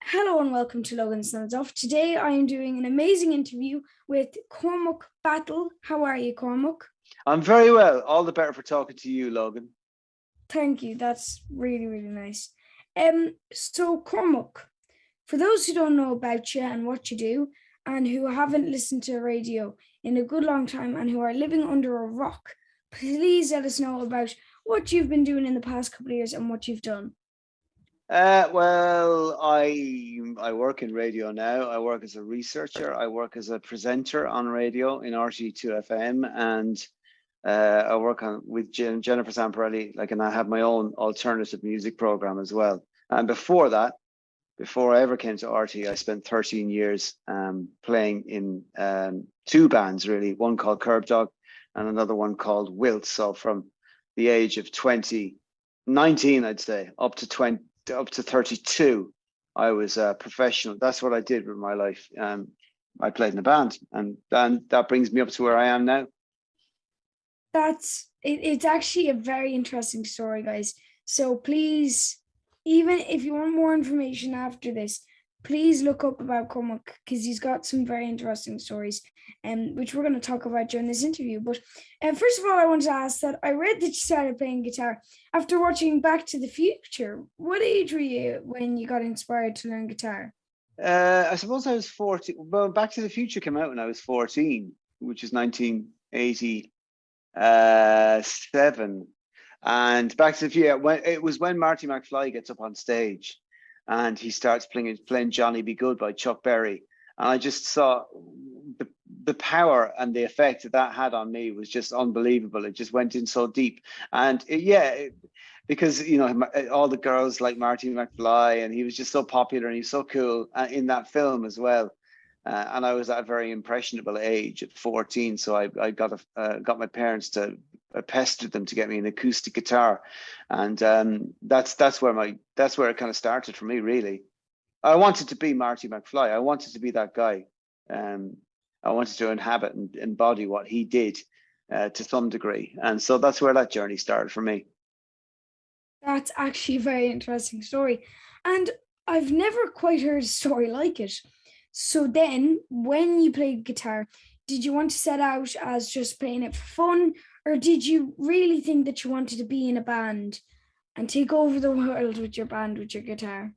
Hello and welcome to Logan Sounds Off. Today I am doing an amazing interview with Cormac Battle. How are you, Cormac? I'm very well. All the better for talking to you, Logan. Thank you. That's really, really nice. So Cormac, for those who don't know about you and what you do, and who haven't listened to radio in a good long time and who are living under a rock, please let us know about what you've been doing in the past couple of years and what you've done. Well, I work in radio now. I work as a researcher. I work as a presenter on radio in RTÉ 2FM, and I work with Jennifer Zamparelli, and I have my own alternative music program as well. And before that, before I ever came to RTÉ, I spent 13 years playing in two bands, really. One called Kerbdog and another one called Wilt. So from the age of 19, I'd say, up to 32, I was a professional. That's what I did with my life. I played in a band, and that brings me up to where I am now. It's actually a very interesting story, guys. So please, even if you want more information after this, please look up about Cormac, because he's got some very interesting stories, which we're going to talk about during this interview. But first of all, I want to ask that I read that you started playing guitar after watching Back to the Future. What age were you when you got inspired to learn guitar? I suppose I was 14. Well, Back to the Future came out when I was 14, which is 1987. And Back to the Future, when Marty McFly gets up on stage and he starts playing Johnny Be Good by Chuck Berry. And I just saw the power and the effect that had on me was just unbelievable. It just went in so deep. And because, all the girls like Marty McFly, and he was just so popular and he's so cool in that film as well. And I was at a very impressionable age at 14. So I got my parents to pestered them to get me an acoustic guitar. And that's where it kind of started for me, really. I wanted to be Marty McFly. I wanted to be that guy. I wanted to inhabit and embody what he did to some degree. And so that's where that journey started for me. That's actually a very interesting story. And I've never quite heard a story like it. So then, when you played guitar, did you want to set out as just playing it for fun? Or did you really think that you wanted to be in a band and take over the world with your band, with your guitar?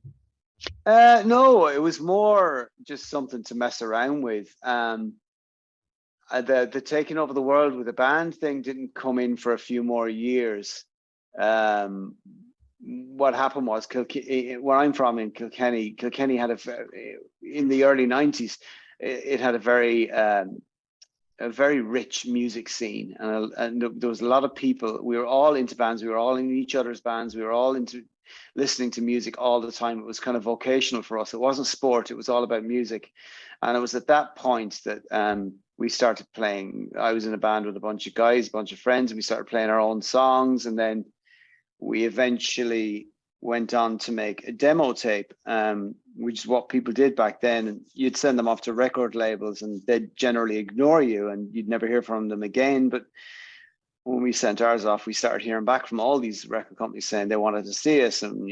No, it was more just something to mess around with. The taking over the world with a band thing didn't come in for a few more years. What happened was, where I'm from in Kilkenny had in the early 90s, it had a very rich music scene, and there was a lot of people. We were all into bands. We were all in each other's bands. We were all into listening to music all the time. It was kind of vocational for us. It wasn't sport. It was all about music. And it was at that point that we started playing. I was in a band with a bunch of guys, a bunch of friends, and we started playing our own songs. And then we eventually went on to make a demo tape, which is what people did back then. And you'd send them off to record labels and they'd generally ignore you and you'd never hear from them again. But when we sent ours off, we started hearing back from all these record companies saying they wanted to see us, and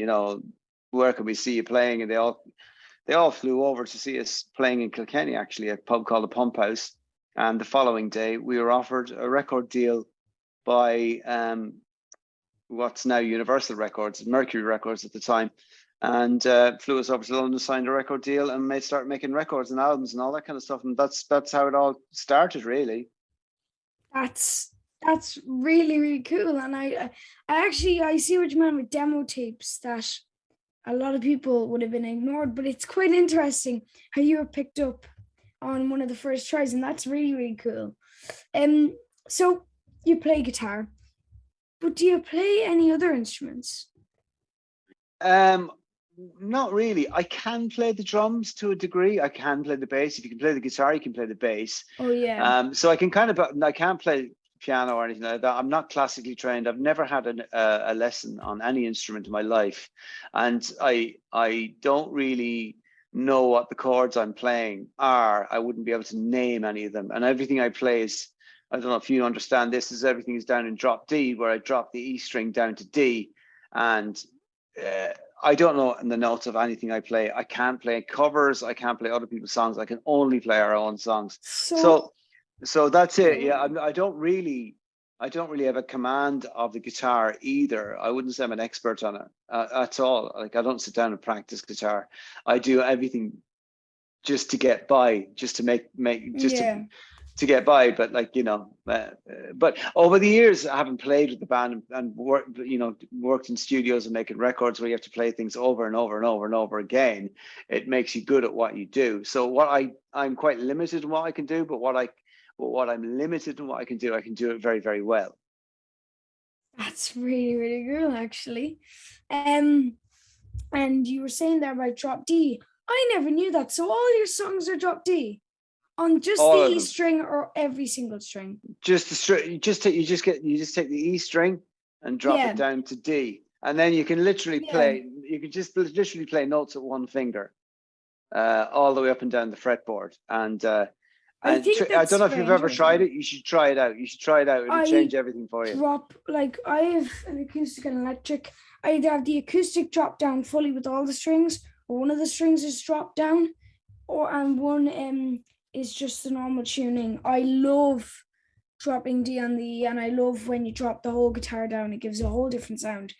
where can we see you playing? And they all flew over to see us playing in Kilkenny, actually, a pub called the Pump House. And the following day we were offered a record deal by what's now Universal Records, Mercury Records at the time, and flew us over to London, signed a record deal, and started making records and albums and all that kind of stuff. And that's how it all started, really. That's really, really cool. And I see what you meant with demo tapes, that a lot of people would have been ignored, but it's quite interesting how you were picked up on one of the first tries, and that's really, really cool. So you play guitar, but do you play any other instruments? Not really. I can play the drums to a degree. I can play the bass. If you can play the guitar, you can play the bass. Oh yeah. So I can't play piano or anything like that. I'm not classically trained. I've never had a lesson on any instrument in my life, and I don't really know what the chords I'm playing are. I wouldn't be able to name any of them, and everything I play is, I don't know if you understand this, is everything is down in drop D, where I drop the E string down to D, and I don't know the notes of anything I play. I can't play covers. I can't play other people's songs. I can only play our own songs. So that's it. Yeah, I don't really have a command of the guitar either. I wouldn't say I'm an expert on it at all. Like, I don't sit down and practice guitar. I do everything just to get by, just to to get by. But like, you know, but over the years, I haven't played with the band and worked in studios and making records where you have to play things over and over and over and over again. It makes you good at what you do. So I'm quite limited in what I can do, but what I'm limited in what I can do it very, very well. That's really, really cool, actually. And you were saying there about drop D. I never knew that. So all your songs are drop D on just the E string, or every single string? Just the string. You just take the E string and drop it down to D, and then you can literally play. You can just literally play notes with one finger, all the way up and down the fretboard. And I don't know if you've ever tried it. You should try it out. It'll change everything for you. I have an acoustic and electric. I either have the acoustic drop down fully with all the strings, or one of the strings is dropped down, and one is just the normal tuning. I love dropping D on the E, and I love when you drop the whole guitar down. It gives a whole different sound.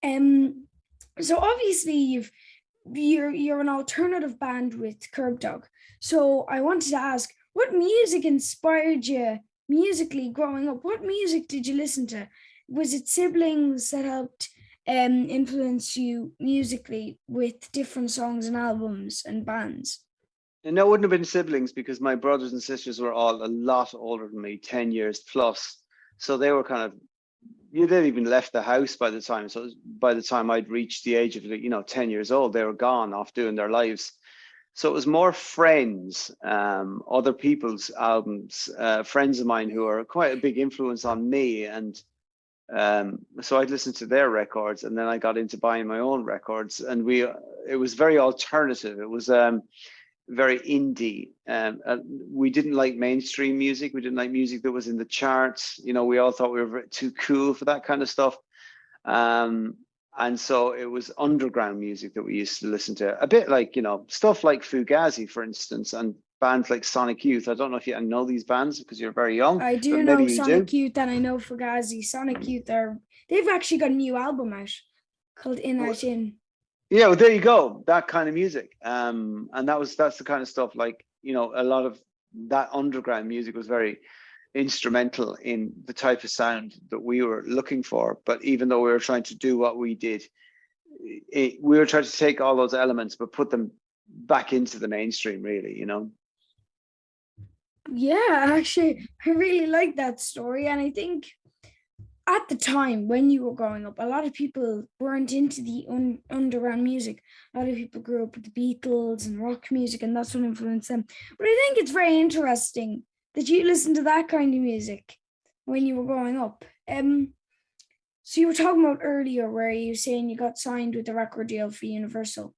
So obviously you're an alternative band with Kerbdog. So I wanted to ask, what music inspired you musically growing up? What music did you listen to? Was it siblings that helped influence you musically with different songs and albums and bands? And that wouldn't have been siblings, because my brothers and sisters were all a lot older than me, 10 years plus. So they were they'd even left the house by the time. So by the time I'd reached the age of 10 years old, they were gone off doing their lives. So it was more friends, other people's albums, friends of mine who are quite a big influence on me. And so I'd listen to their records, and then I got into buying my own records. And it was very alternative. It was very indie. We didn't like mainstream music. We didn't like music that was in the charts. We all thought we were too cool for that kind of stuff. And so it was underground music that we used to listen to, a bit like, stuff like Fugazi, for instance, and bands like Sonic Youth. I don't know if you know these bands because you're very young. I do know Sonic Youth, and I know Fugazi. Sonic Youth they've actually got a new album out called In Out In. Yeah, well, there you go. That kind of music. And that's the kind of stuff, like, a lot of that underground music was very instrumental in the type of sound that we were looking for. But even though we were trying to do what we did, we were trying to take all those elements but put them back into the mainstream, really. Yeah, actually, I really like that story. And I think at the time when you were growing up, a lot of people weren't into the underground music. A lot of people grew up with the Beatles and rock music, and that's what influenced them. But I think it's very interesting that you listened to that kind of music when you were growing up. So you were talking about earlier where you were saying you got signed with a record deal for Universal.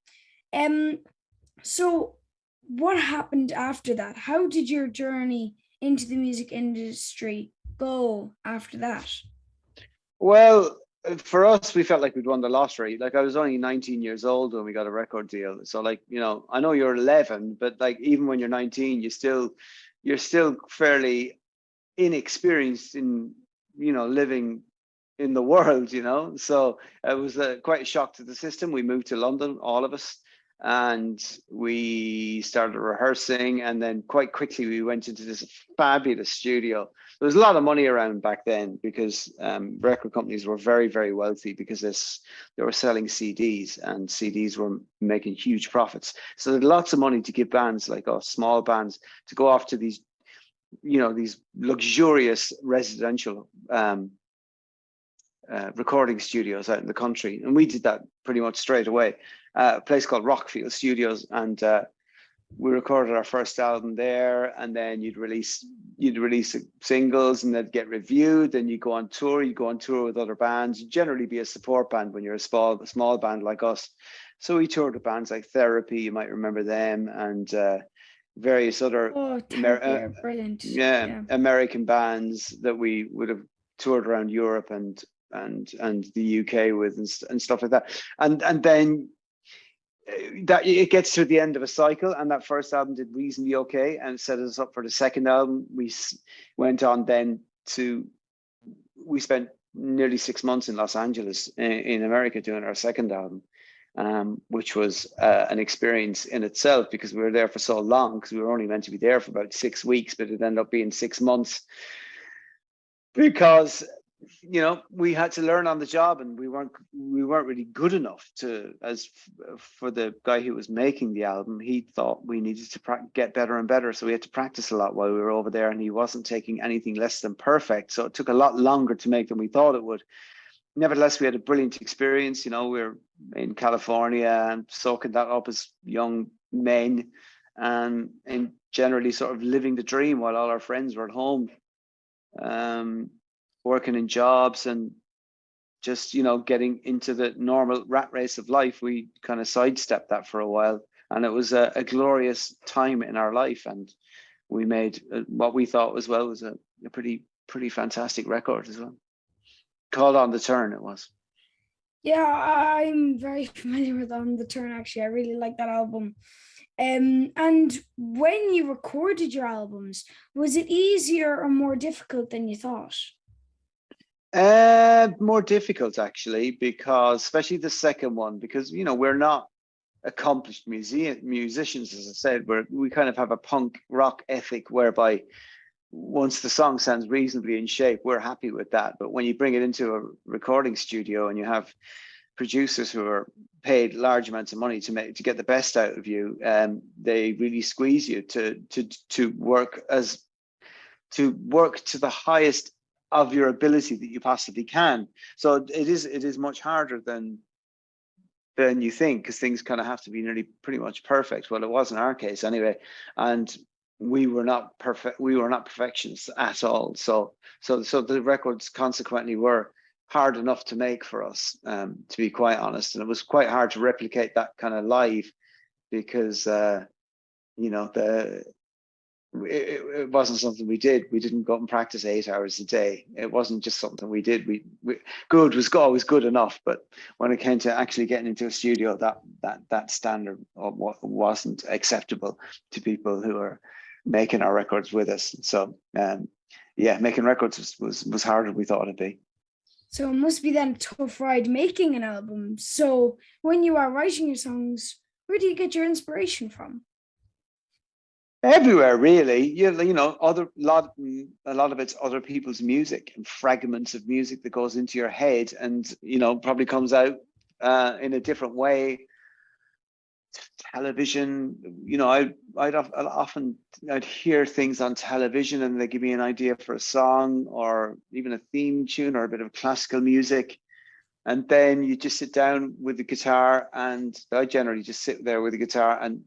So what happened after that? How did your journey into the music industry go after that? Well, for us, we felt like we'd won the lottery. Like, I was only 19 years old when we got a record deal. So, like, I know you're 11, but like, even when you're 19, you're still fairly inexperienced in, living in the world, So it was quite a shock to the system. We moved to London, all of us, and we started rehearsing. And then quite quickly, we went into this fabulous studio. There was a lot of money around back then because record companies were very, very wealthy because they were selling CDs, and CDs were making huge profits. So there's lots of money to give bands like us, small bands, to go off to these, these luxurious residential recording studios out in the country. And we did that pretty much straight away. A place called Rockfield Studios, and we recorded our first album there. And then you'd release singles, and they'd get reviewed. Then you go on tour. You go on tour with other bands. You generally be a support band when you're a small band like us. So we toured with bands like Therapy, you might remember them, and various other brilliant. American bands that we would have toured around Europe and the UK with, and stuff like that. And then that it gets to the end of a cycle, and that first album did reasonably okay and set us up for the second album. We went on then we spent nearly 6 months in Los Angeles in America doing our second album, which was an experience in itself, because we were there for so long, because we were only meant to be there for about 6 weeks, but it ended up being 6 months, because we had to learn on the job, and we weren't really good enough to, as for the guy who was making the album, he thought we needed to get better and better, so we had to practice a lot while we were over there, and he wasn't taking anything less than perfect, so it took a lot longer to make than we thought it would. Nevertheless, we had a brilliant experience. We were in California and soaking that up as young men, and generally sort of living the dream while all our friends were at home, working in jobs, and just getting into the normal rat race of life. We kind of sidestepped that for a while, and it was a glorious time in our life, and we made what we thought was a pretty fantastic record as well, called On the Turn. It was. Yeah, I'm very familiar with On the Turn, actually. I really like that album. And when you recorded your albums, was it easier or more difficult than you thought? More difficult, actually, because especially the second one, because we're not accomplished musicians, as I said. We kind of have a punk rock ethic, whereby once the song sounds reasonably in shape, we're happy with that. But when you bring it into a recording studio and you have producers who are paid large amounts of money to get the best out of you, they really squeeze you to work to the highest of your ability that you possibly can. So it is much harder than you think, because things kind of have to be nearly pretty much perfect. Well, it was in our case anyway, and we were not perfect. We were not perfectionists at all. So the records consequently were hard enough to make for us, to be quite honest. And it was quite hard to replicate that kind of live, because it wasn't something we did. We didn't go and practice 8 hours a day. It wasn't just something we did. We good was always good enough, but when it came to actually getting into a studio, that standard wasn't acceptable to people who are making our records with us. So making records was harder than we thought it'd be. So it must be then a tough ride making an album. So when you are writing your songs, where do you get your inspiration from? Everywhere, really. A lot of it's other people's music and fragments of music that goes into your head, and probably comes out in a different way. Television, I'd hear things on television, and they give me an idea for a song, or even a theme tune, or a bit of classical music, and then you just sit down with the guitar, and I generally just sit there with the guitar and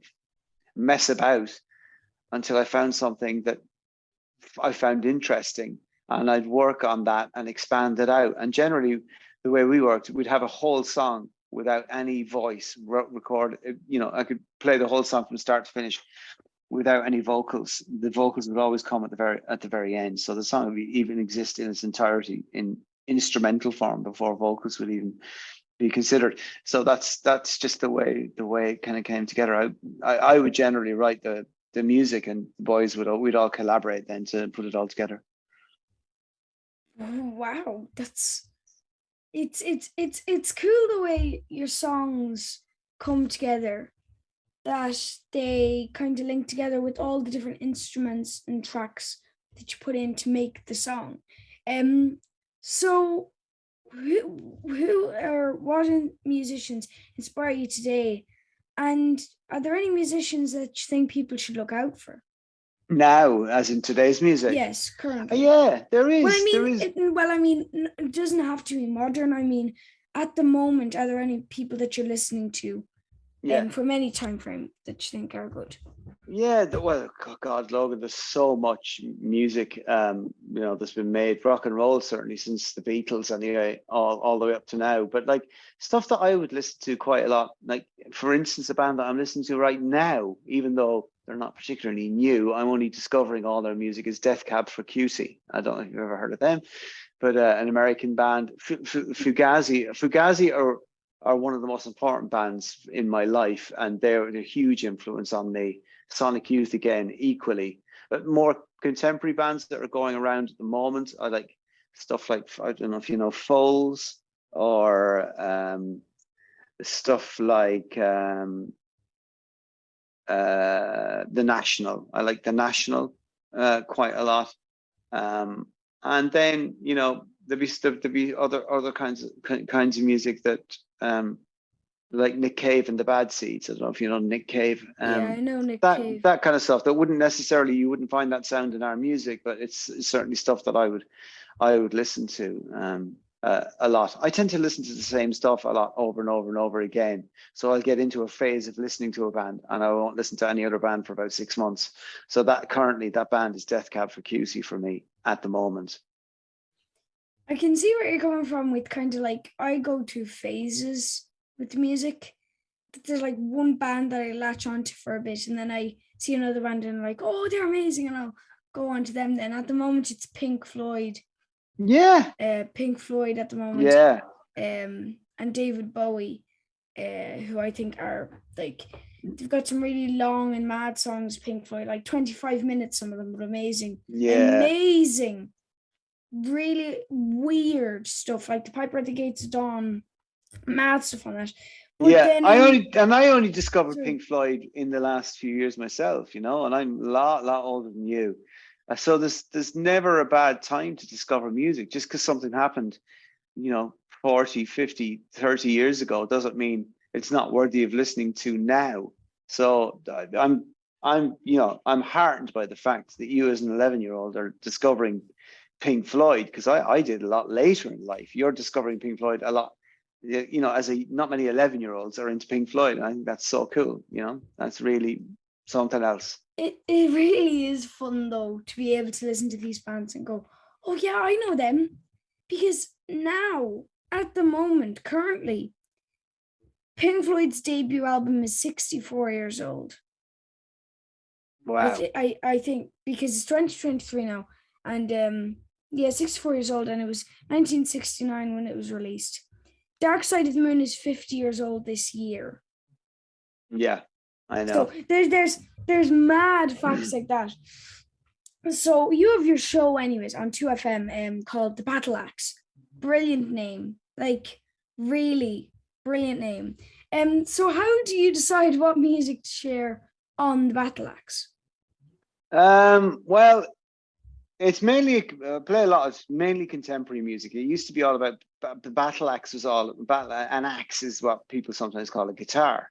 mess about until I found something that I found interesting, and I'd work on that and expand it out. And generally, the way we worked, we'd have a whole song without any voice record. I could play the whole song from start to finish without any vocals. The vocals would always come at the very end. So the song would even exist in its entirety in instrumental form before vocals would even be considered. So that's just the way it kind of came together. I would generally write the music, and the boys we'd all collaborate then to put it all together. Oh, wow, it's cool the way your songs come together, that they kind of link together with all the different instruments and tracks that you put in to make the song. So who or what musicians inspire you today? And are there any musicians that you think people should look out for? Now, as in today's music? Yes, currently. Yeah, there is. It doesn't have to be modern. I mean, at the moment, are there any people that you're listening to from any time frame that you think are good? Yeah, well, God, Logan, there's so much music, that's been made, rock and roll, certainly since the Beatles anyway, all the way up to now. But like stuff that I would listen to quite a lot, like for instance, a band that I'm listening to right now, even though they're not particularly new, I'm only discovering all their music, is Death Cab for Cutie. I don't know if you've ever heard of them, but an American band, Fugazi are one of the most important bands in my life, and they're a huge influence on me. Sonic Youth again, equally. But more contemporary bands that are going around at the moment, I like stuff like, I don't know if you know Foals, or stuff like The National. I like The National quite a lot. And then, you know, there'll be other kinds of music that like Nick Cave and the Bad Seeds. I don't know if you know Nick Cave. Yeah, I know Nick that Cave. that kind of stuff that wouldn't necessarily, you wouldn't find that sound in our music, but it's certainly stuff that I would listen to a lot. I tend to listen to the same stuff a lot over and over and over again. So I'll get into a phase of listening to a band and I won't listen to any other band for about 6 months. So that currently that band is Death Cab for Cutie for me at the moment. I can see where you're coming from with kind of like, I go through phases with music. There's like one band that I latch onto for a bit, and then I see another band and I'm like, oh, they're amazing, and I'll go on to them. Then at the moment it's Pink Floyd. Yeah. Pink Floyd at the moment. Yeah. And David Bowie, who I think are like, they've got some really long and mad songs, Pink Floyd, like 25 minutes, some of them, but amazing. Yeah. Amazing. Really weird stuff, like The Piper at the Gates of Dawn, mad stuff on that. But yeah, then, I only discovered Pink Floyd in the last few years myself, you know, and I'm a lot older than you. So there's never a bad time to discover music. Just because something happened, you know, 40, 50, 30 years ago doesn't mean it's not worthy of listening to now. So I'm heartened by the fact that you as an 11-year-old are discovering Pink Floyd, because I did a lot later in life. You're discovering Pink Floyd a lot, you know, not many 11-year-olds are into Pink Floyd. And I think that's so cool, you know, that's really something else. It really is fun though to be able to listen to these bands and go, oh yeah, I know them. Because now, at the moment, currently, Pink Floyd's debut album is 64 years old. Wow. I think, because it's 2023 now, and 64 years old, and it was 1969 when it was released. Dark Side of the Moon is 50 years old this year. Yeah, I know. So there's mad facts like that. So you have your show anyways on 2FM called The Battle Axe. Brilliant name. Like, really brilliant name. So how do you decide what music to share on The Battle Axe? Well, it's mainly play a lot of mainly contemporary music. It used to be all about the battle axe. An axe is what people sometimes call a guitar,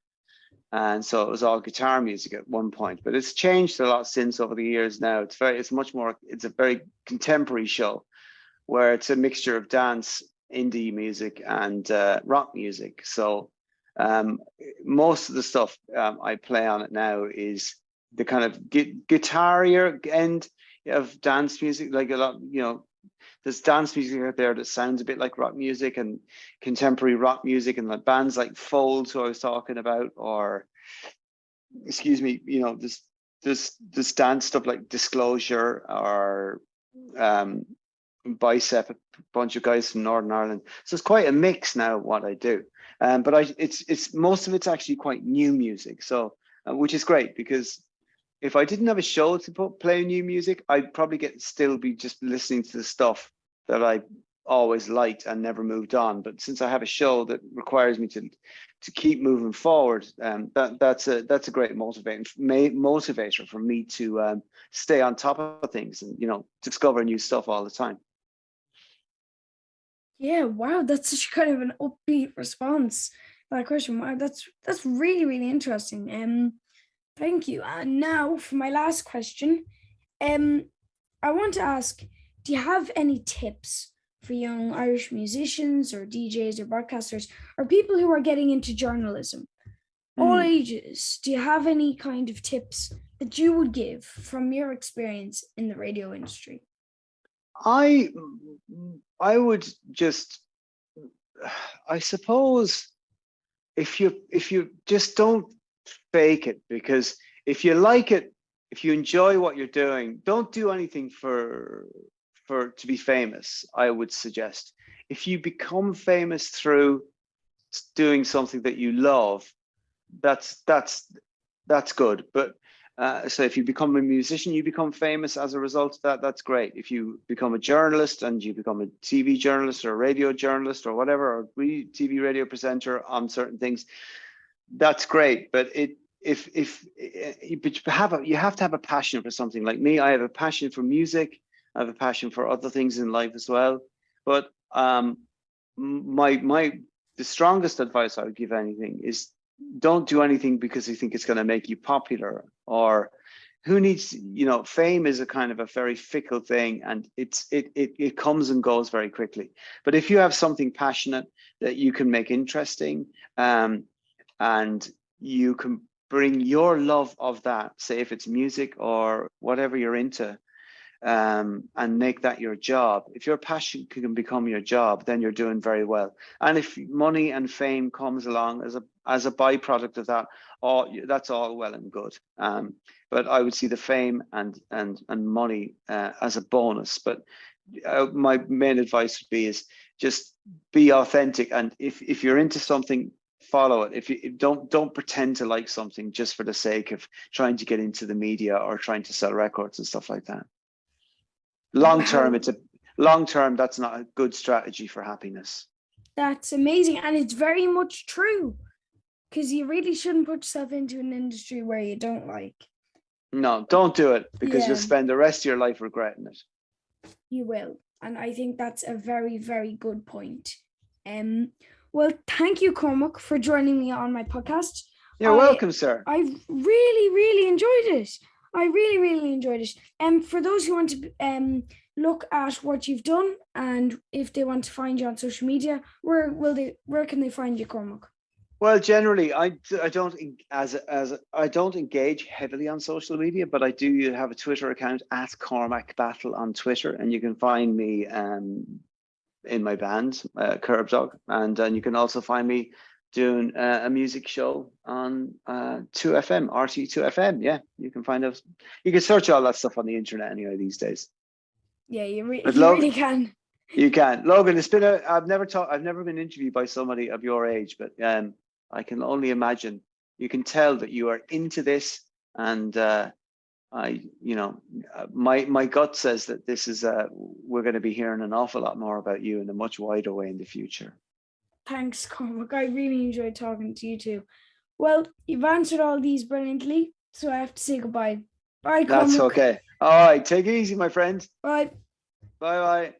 and so it was all guitar music at one point. But it's changed a lot since over the years. Now it's a very contemporary show, where it's a mixture of dance, indie music, and rock music. So most of the stuff I play on it now is the kind of guitarier end of dance music. Like a lot, you know, there's dance music out there that sounds a bit like rock music and contemporary rock music, and like bands like Folds, who I was talking about, or excuse me, you know, this dance stuff like Disclosure, or Bicep, a bunch of guys from Northern Ireland. So it's quite a mix now of what I do. But it's most of it's actually quite new music. So which is great, because if I didn't have a show to play new music, I'd probably still be just listening to the stuff that I always liked and never moved on. But since I have a show that requires me to keep moving forward, that's a great motivator for me to stay on top of things and, you know, discover new stuff all the time. Yeah, wow, that's such kind of an upbeat response to that question. Wow, that's really, really interesting. Thank you. And now for my last question, I want to ask, do you have any tips for young Irish musicians or DJs or broadcasters or people who are getting into journalism, all ages? Do you have any kind of tips that you would give from your experience in the radio industry? I would just, I suppose, if you just don't fake it, because if you like it, if you enjoy what you're doing, don't do anything to be famous. I would suggest, if you become famous through doing something that you love, that's good. But so if you become a musician, you become famous as a result of that, that's great. If you become a journalist and you become a TV journalist or a radio journalist or whatever, or TV radio presenter on certain things, that's great. But you have to have a passion for something. Like me, I have a passion for music. I have a passion for other things in life as well. But the strongest advice I would give anything is, don't do anything because you think it's going to make you popular, or who needs, fame is a kind of a very fickle thing, and it comes and goes very quickly. But if you have something passionate that you can make interesting, and you can bring your love of that, say if it's music or whatever you're into, and make that your job. If your passion can become your job, then you're doing very well. And if money and fame comes along as a byproduct of that, that's all well and good. But I would see the fame and money as a bonus. But my main advice would be is just be authentic, and if you're into something, follow it. If you don't pretend to like something just for the sake of trying to get into the media or trying to sell records and stuff like that. Long term, that's not a good strategy for happiness. That's amazing, and it's very much true, because you really shouldn't put yourself into an industry where you don't like. No, don't do it, because you'll spend the rest of your life regretting it. You will, and I think that's a very, very good point. Well, thank you, Cormac, for joining me on my podcast. You're welcome, sir. I really, really enjoyed it. I really, really enjoyed it. For those who want to look at what you've done, and if they want to find you on social media, where can they find you, Cormac? Well, generally, I don't engage heavily on social media, but I do have a Twitter account at Cormac Battle on Twitter, and you can find me in my band, Kerbdog, and you can also find me doing a music show on 2FM, RTÉ 2FM. Yeah, you can find us. You can search all that stuff on the internet anyway these days. Yeah, you really can. You can. Logan, it's been I've never been interviewed by somebody of your age, but I can only imagine. You can tell that you are into this, and my gut says that this is we're going to be hearing an awful lot more about you in a much wider way in the future. Thanks, Cormac. I really enjoyed talking to you too. Well, you've answered all these brilliantly, so I have to say goodbye. Bye, Cormac. That's okay. All right, take it easy, my friend. Bye. Bye-bye.